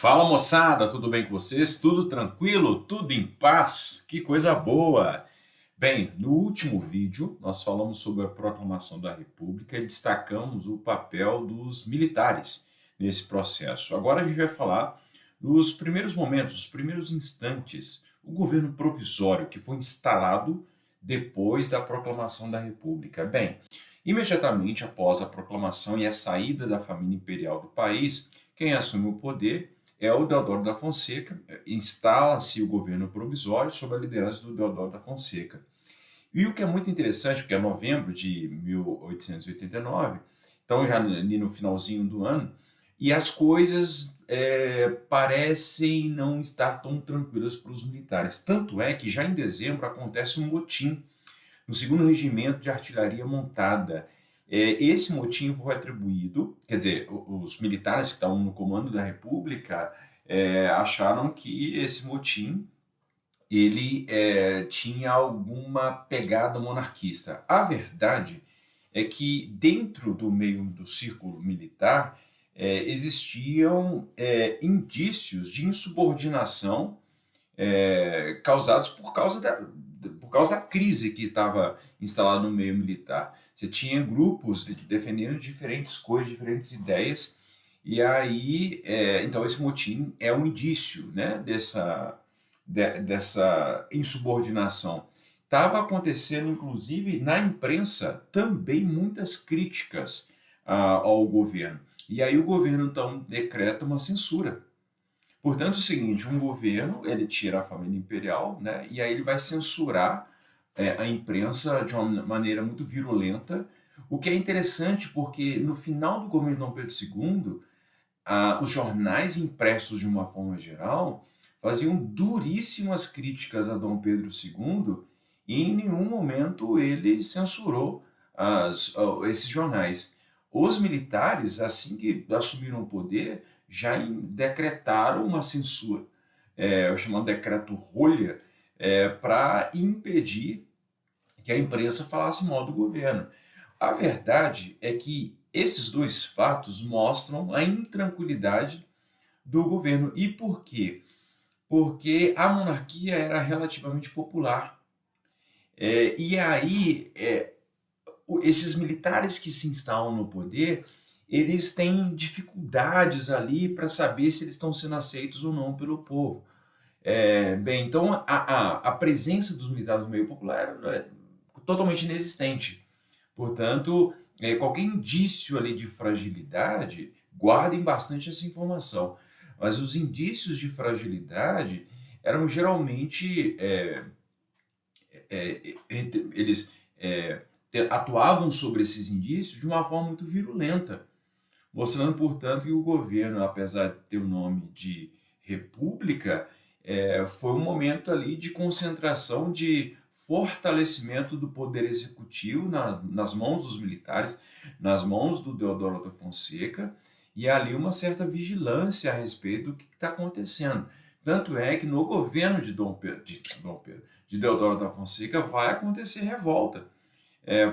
Fala moçada, tudo bem com vocês? Tudo tranquilo? Tudo em paz? Que coisa boa! Bem, no último vídeo nós falamos sobre a proclamação da República e destacamos o papel dos militares nesse processo. Agora a gente vai falar dos primeiros momentos, os primeiros instantes, o governo provisório que foi instalado depois da proclamação da República. Bem, imediatamente após a proclamação e a saída da família imperial do país, quem assume o poder é o Deodoro da Fonseca. Instala-se o governo provisório sob a liderança do Deodoro da Fonseca. E o que é muito interessante, porque é novembro de 1889, então já ali no finalzinho do ano, e as coisas parecem não estar tão tranquilas para os militares. Tanto é que já em dezembro acontece um motim no 2º Regimento de Artilharia Montada. Esse motim foi atribuído, quer dizer, os militares que estavam no comando da República acharam que esse motim ele tinha alguma pegada monarquista. A verdade é que dentro do meio do círculo militar existiam indícios de insubordinação causados por causa da crise que estava instalada no meio militar. Você tinha grupos defendendo diferentes coisas, diferentes ideias, e aí, então esse motim é um indício, né, dessa insubordinação. Estava acontecendo, inclusive, na imprensa, também muitas críticas ao governo. E aí o governo, então, decreta uma censura. Portanto, é o seguinte, um governo, ele tira a família imperial, né, e aí ele vai censurar a imprensa de uma maneira muito virulenta, o que é interessante porque no final do governo de Dom Pedro II, os jornais impressos de uma forma geral faziam duríssimas críticas a Dom Pedro II e em nenhum momento ele censurou esses jornais. Os militares, assim que assumiram o poder, já decretaram uma censura, o chamado Decreto Rolha, para impedir que a imprensa falasse mal do governo. A verdade é que esses dois fatos mostram a intranquilidade do governo. E por quê? Porque a monarquia era relativamente popular. E aí, esses militares que se instalam no poder, eles têm dificuldades ali para saber se eles estão sendo aceitos ou não pelo povo. Bem, então a presença dos militares no meio popular é totalmente inexistente. Portanto, qualquer indício ali de fragilidade, guardem bastante essa informação. Mas os indícios de fragilidade eram geralmente, eles atuavam sobre esses indícios de uma forma muito virulenta, mostrando, portanto, que o governo, apesar de ter o nome de república, foi um momento ali de concentração, de fortalecimento do poder executivo nas mãos dos militares, nas mãos do Deodoro da Fonseca, e ali uma certa vigilância a respeito do que está acontecendo. Tanto é que no governo de Deodoro da Fonseca vai acontecer revolta.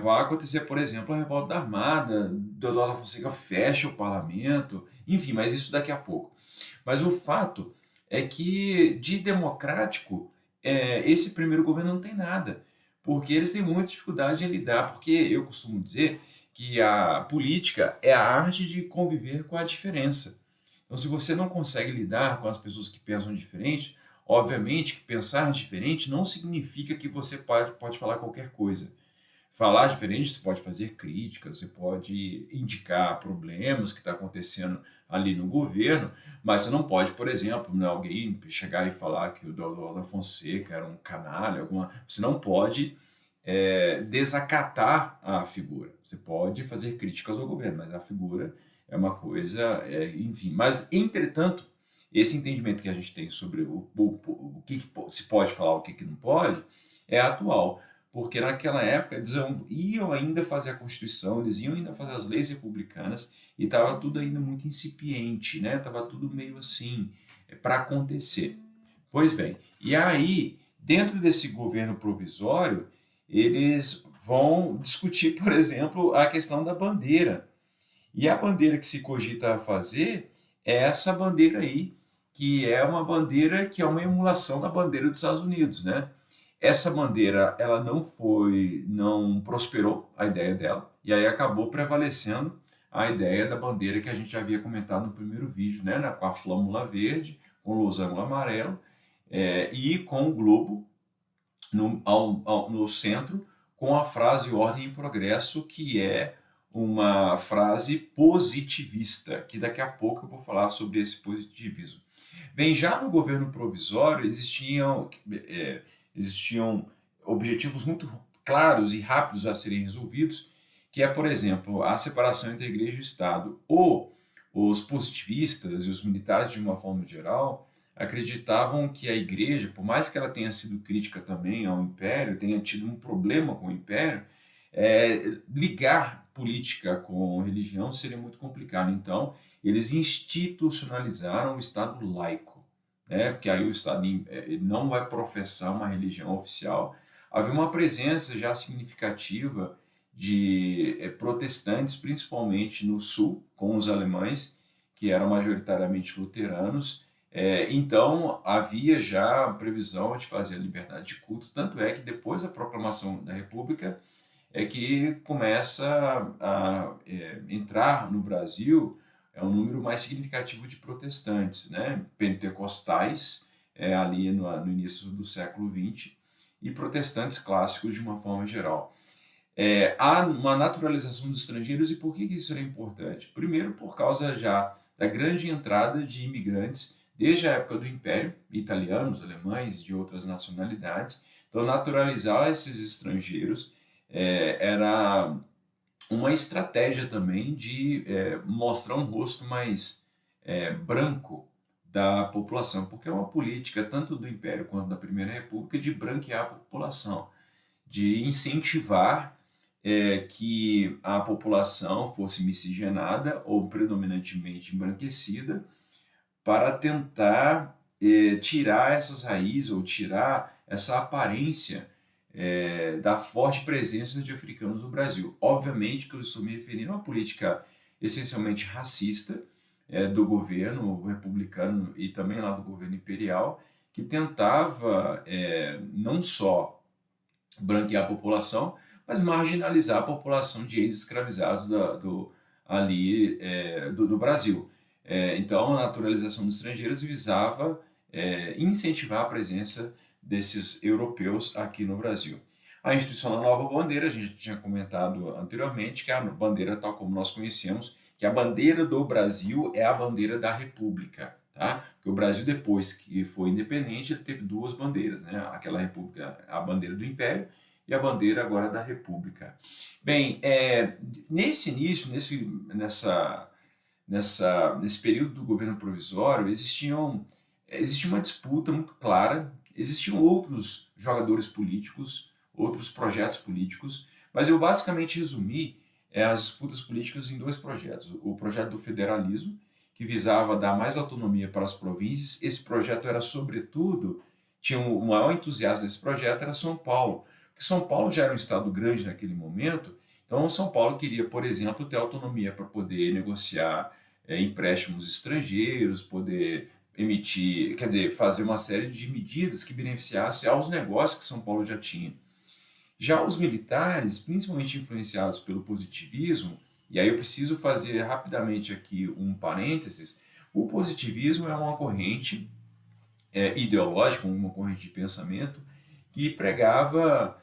Vai acontecer, por exemplo, a revolta da Armada, Deodoro da Fonseca fecha o parlamento, enfim, mas isso daqui a pouco. Mas o fato é que, de democrático, esse primeiro governo não tem nada, porque eles têm muita dificuldade em lidar, porque eu costumo dizer que a política é a arte de conviver com a diferença. Então, se você não consegue lidar com as pessoas que pensam diferente, obviamente que pensar diferente não significa que você pode falar qualquer coisa. Falar diferente, você pode fazer críticas, você pode indicar problemas que estão acontecendo ali no governo, mas você não pode, por exemplo, alguém chegar e falar que o Deodoro da Fonseca era um canalha, você não pode desacatar a figura. Você pode fazer críticas ao governo, mas a figura é uma coisa, enfim. Mas, entretanto, esse entendimento que a gente tem sobre o que se pode falar, o que não pode, é atual. Porque naquela época eles iam ainda fazer a Constituição, eles iam ainda fazer as leis republicanas, e estava tudo ainda muito incipiente, né? Estava tudo meio assim, para acontecer. Pois bem, e aí, dentro desse governo provisório, eles vão discutir, por exemplo, a questão da bandeira. E a bandeira que se cogita fazer é essa bandeira aí, que é uma bandeira que é uma emulação da bandeira dos Estados Unidos, né? Essa bandeira, ela não prosperou, a ideia dela, e aí acabou prevalecendo a ideia da bandeira que a gente já havia comentado no primeiro vídeo, né? Com a flâmula verde, com o losango amarelo, e com o globo no centro, com a frase ordem e progresso, que é uma frase positivista, que daqui a pouco eu vou falar sobre esse positivismo. Bem, já no governo provisório existiam objetivos muito claros e rápidos a serem resolvidos, que é, por exemplo, a separação entre a igreja e o Estado. Os positivistas e os militares, de uma forma geral, acreditavam que a igreja, por mais que ela tenha sido crítica também ao império, tenha tido um problema com o império, ligar política com religião seria muito complicado. Então, eles institucionalizaram o Estado laico, né? Porque aí o Estado ele não vai professar uma religião oficial. Havia uma presença já significativa de protestantes, principalmente no sul, com os alemães, que eram majoritariamente luteranos. Então, havia já a previsão de fazer a liberdade de culto, tanto é que depois da proclamação da República é que começa a entrar no Brasil um número mais significativo de protestantes, né? Pentecostais, ali no início do século XX, e protestantes clássicos de uma forma geral. Há uma naturalização dos estrangeiros, e por que isso era importante? Primeiro, por causa já da grande entrada de imigrantes desde a época do Império, italianos, alemães e de outras nacionalidades. Então, naturalizar esses estrangeiros era uma estratégia também de mostrar um rosto mais branco da população, porque é uma política tanto do Império quanto da Primeira República de branquear a população, de incentivar que a população fosse miscigenada ou predominantemente embranquecida, para tentar tirar essas raízes ou tirar essa aparência da forte presença de africanos no Brasil. Obviamente que eu estou me referindo a uma política essencialmente racista do governo republicano e também lá do governo imperial, que tentava não só branquear a população, mas marginalizar a população de ex-escravizados do Brasil. Então, a naturalização dos estrangeiros visava incentivar a presença desses europeus aqui no Brasil. A instituição da nova bandeira, a gente tinha comentado anteriormente, que é a bandeira tal como nós conhecemos, que a bandeira do Brasil é a bandeira da República, tá? Porque o Brasil, depois que foi independente, ele teve duas bandeiras, né? Aquela República, a bandeira do Império, e a bandeira agora da República. Bem, nesse início, nesse período do governo provisório, existia uma disputa muito clara, existiam outros jogadores políticos, outros projetos políticos, mas eu basicamente resumi as disputas políticas em dois projetos. O projeto do federalismo, que visava dar mais autonomia para as províncias. Esse projeto era, sobretudo, o maior entusiasta desse projeto era São Paulo, porque São Paulo já era um estado grande naquele momento, então São Paulo queria, por exemplo, ter autonomia para poder negociar empréstimos estrangeiros, poder emitir, quer dizer, fazer uma série de medidas que beneficiassem aos negócios que São Paulo já tinha. Já os militares, principalmente influenciados pelo positivismo, e aí eu preciso fazer rapidamente aqui um parênteses, o positivismo é uma corrente ideológica, uma corrente de pensamento que pregava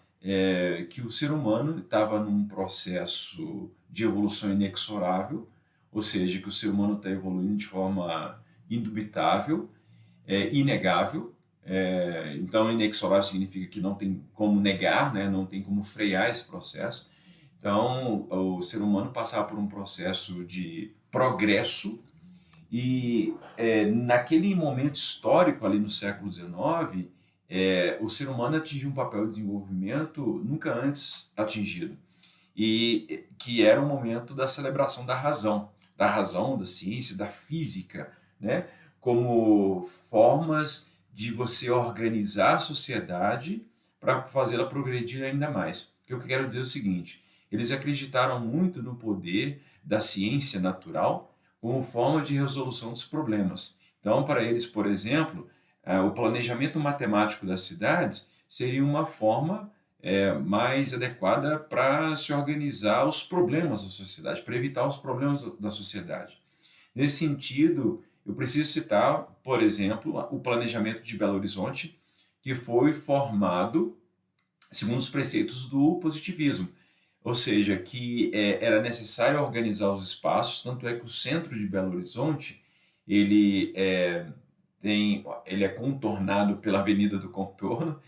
que o ser humano estava num processo de evolução inexorável, ou seja, que o ser humano está evoluindo de forma indubitável, inegável. Então, inexorável significa que não tem como negar, né? Não tem como frear esse processo. Então, o ser humano passava por um processo de progresso e naquele momento histórico, ali no século XIX, o ser humano atingiu um papel de desenvolvimento nunca antes atingido, e que era o momento da celebração da razão, da ciência, da física, né? Como formas de você organizar a sociedade para fazê-la progredir ainda mais. O que eu quero dizer é o seguinte: eles acreditaram muito no poder da ciência natural como forma de resolução dos problemas. Então, para eles, por exemplo, o planejamento matemático das cidades seria uma forma mais adequada para se organizar os problemas da sociedade, para evitar os problemas da sociedade. Nesse sentido, eu preciso citar, por exemplo, o planejamento de Belo Horizonte, que foi formado segundo os preceitos do positivismo, ou seja, que era necessário organizar os espaços, tanto é que o centro de Belo Horizonte ele ele é contornado pela Avenida do Contorno,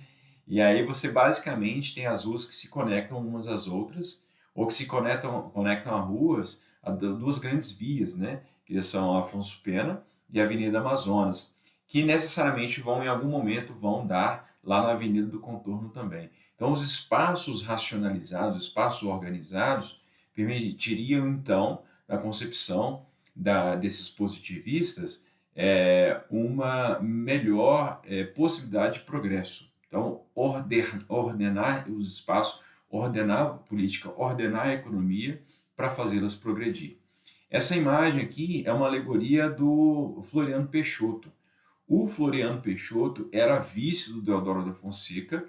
e aí você basicamente tem as ruas que se conectam umas às outras, ou que se conectam a ruas, a duas grandes vias, né? Que são a Afonso Pena e a Avenida Amazonas, que necessariamente vão, em algum momento, vão dar lá na Avenida do Contorno também. Então, os espaços racionalizados, espaços organizados, permitiriam, então, na concepção desses positivistas, uma melhor possibilidade de progresso. Então, ordenar os espaços, ordenar a política, ordenar a economia para fazê-las progredir. Essa imagem aqui é uma alegoria do Floriano Peixoto. O Floriano Peixoto era vice do Deodoro da Fonseca,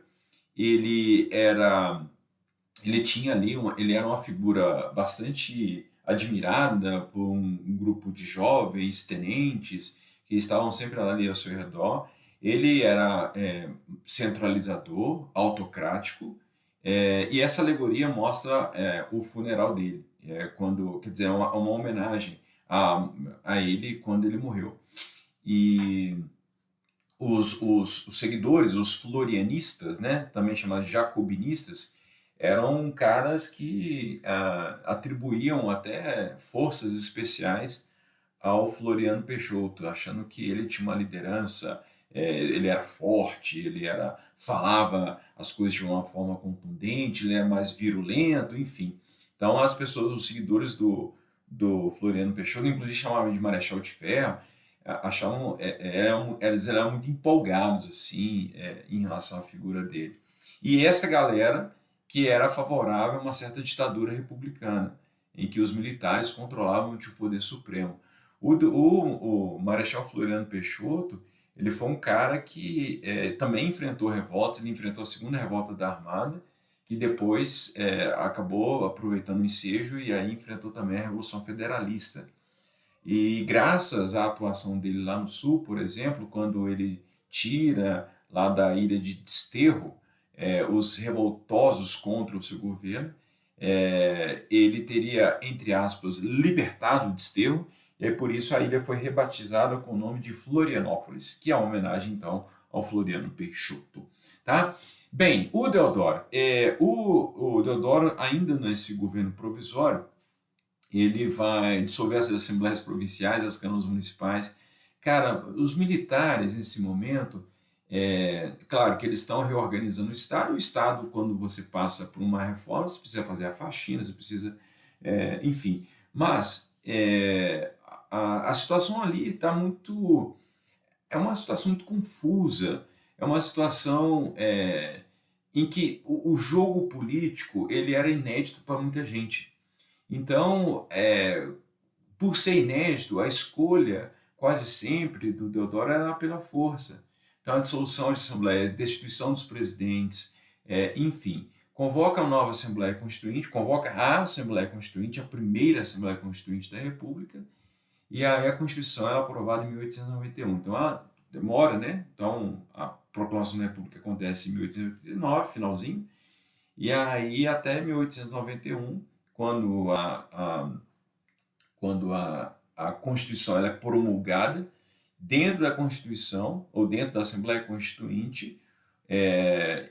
ele tinha ali, ele era uma figura bastante admirada por um grupo de jovens tenentes que estavam sempre ali ao seu redor. Ele era centralizador, autocrático, e essa alegoria mostra o funeral dele, quer dizer, uma homenagem a ele quando ele morreu. E os seguidores, os florianistas, né, também chamados jacobinistas, eram caras que atribuíam até forças especiais ao Floriano Peixoto, achando que ele tinha uma liderança, ele era forte, falava as coisas de uma forma contundente, ele era mais virulento, enfim. Então as pessoas, os seguidores do Floriano Peixoto, inclusive chamavam de Marechal de Ferro, achavam, eles eram muito empolgados assim, em relação à figura dele. E essa galera que era favorável a uma certa ditadura republicana, em que os militares controlavam o poder supremo. O Marechal Floriano Peixoto, ele foi um cara que também enfrentou revoltas, ele enfrentou a segunda revolta da Armada, que depois acabou aproveitando o ensejo e aí enfrentou também a Revolução Federalista. E graças à atuação dele lá no Sul, por exemplo, quando ele tira lá da ilha de Desterro os revoltosos contra o seu governo, ele teria, entre aspas, libertado Desterro, e aí, por isso a ilha foi rebatizada com o nome de Florianópolis, que é uma homenagem, então, ao Floriano Peixoto. Tá? Bem, o Deodoro, o Deodoro, ainda nesse governo provisório, ele vai dissolver as assembleias provinciais, as câmaras municipais. Cara, os militares, nesse momento, claro que eles estão reorganizando o Estado. O Estado, quando você passa por uma reforma, você precisa fazer a faxina, você precisa... enfim. Mas a situação ali está muito... É uma situação muito confusa. É uma situação em que o jogo político ele era inédito para muita gente. Então, por ser inédito, a escolha quase sempre do Deodoro era pela força. Então, a dissolução de assembleia, a destituição dos presidentes, enfim, convoca a nova Assembleia Constituinte, convoca a Assembleia Constituinte, a primeira Assembleia Constituinte da República, e aí a Constituição é aprovada em 1891. Então, ela demora, né? Então, a proclamação da República acontece em 1889, finalzinho, e aí até 1891, quando a Constituição ela é promulgada, dentro da Constituição, ou dentro da Assembleia Constituinte,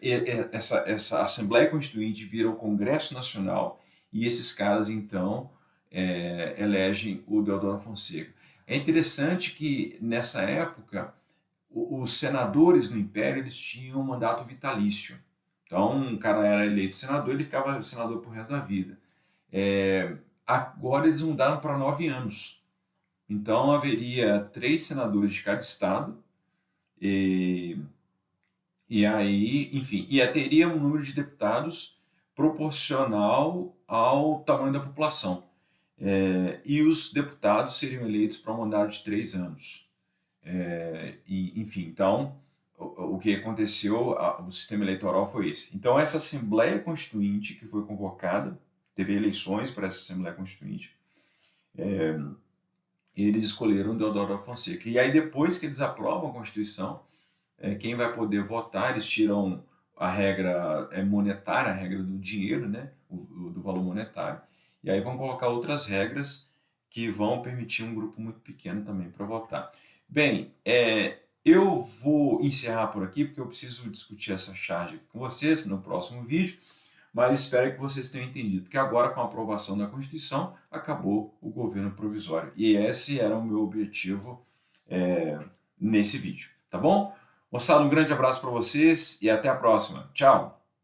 essa Assembleia Constituinte vira o Congresso Nacional, e esses caras, então, elegem o Deodoro Fonseca. É interessante que, nessa época, os senadores no Império eles tinham um mandato vitalício. Então, um cara era eleito senador, ele ficava senador pro resto da vida. Agora eles mudaram para 9 anos. Então haveria 3 senadores de cada estado e aí, enfim, teria um número de deputados proporcional ao tamanho da população. E os deputados seriam eleitos para um mandato de 3 anos. Enfim, então, o que aconteceu, o sistema eleitoral foi esse. Então, essa Assembleia Constituinte que foi convocada, teve eleições para essa Assembleia Constituinte, eles escolheram Deodoro da Fonseca. E aí, depois que eles aprovam a Constituição, quem vai poder votar, eles tiram a regra monetária, a regra do dinheiro, né, do valor monetário, e aí vão colocar outras regras que vão permitir um grupo muito pequeno também para votar. Bem, eu vou encerrar por aqui, porque eu preciso discutir essa charge com vocês no próximo vídeo, mas espero que vocês tenham entendido, porque agora, com a aprovação da Constituição, acabou o governo provisório. E esse era o meu objetivo nesse vídeo, tá bom? Moçada, um grande abraço para vocês e até a próxima. Tchau!